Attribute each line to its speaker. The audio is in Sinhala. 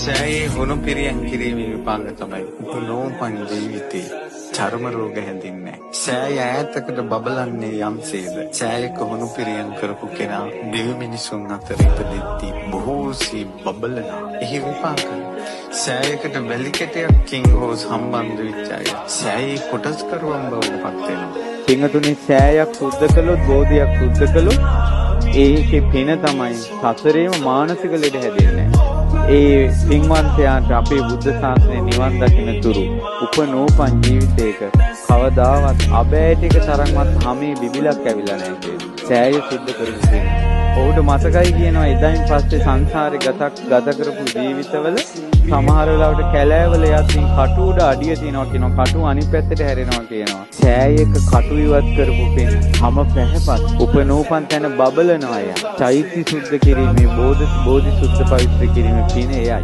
Speaker 1: සෑයේ හුණු පිරියම් කිරීමේ විපාක තමයි උපනෝපන් ජීවිතේ චර්ම රෝග හැදින්නේ. සෑය ඈතකට බබලන්නේ යම්සේද. සෑයක හුණු පිරියම් කරපු කෙනා දිවි මිනිසුන් අතර ඉපදෙද්දී බොහෝසේ බබලනවා. එහි විපාක සෑයකට වැලි කැටයක්කින් හෝ සම්බන්ධ වෙච්ච අය සෑයේ කොටස්කරුවන් බවට පත් වෙනවා.
Speaker 2: පින්තුනේ සෑයක් සුද්ධ කළොත් බෝධියක් සුද්ධ කළොත් ඒකේ පින තමයි සසරේම මානසික ලෙඩ හැදෙන්නේ. ඒ පින්වන්තයාට අපේ බුද්ධ ශාසනය නිවන් දකින්න තුරු උපනෝපන් ජීවිතයක කවදාවත් අබෑටික තරම්වත් හැමේ බිබිලක් ඇවිල්ලා නැහැ කියන්නේ. සෑය සුද්ධ කරපු කෙනා. ඔහුට මතකයි කියනවා එදායින් පස්සේ සංසාරේ ගත කරපු ජීවිතවල සමහර වෙලාවට කැලෑවල යද්දී කටු උඩ අඩිය තියනවා කියනවා, කටු අනිත් පැත්තට හැරෙනවා කියනවා. සෑයක කටු ඉවත් කරපු පින් හැම පැහැපත් උපනෝපන් තැන බබලනවා යා. චෛත්‍ය සුද්ධ කිරීමේ බෝධි සුද්ධ පවිත්‍ර කිරීමේ පින එයයි.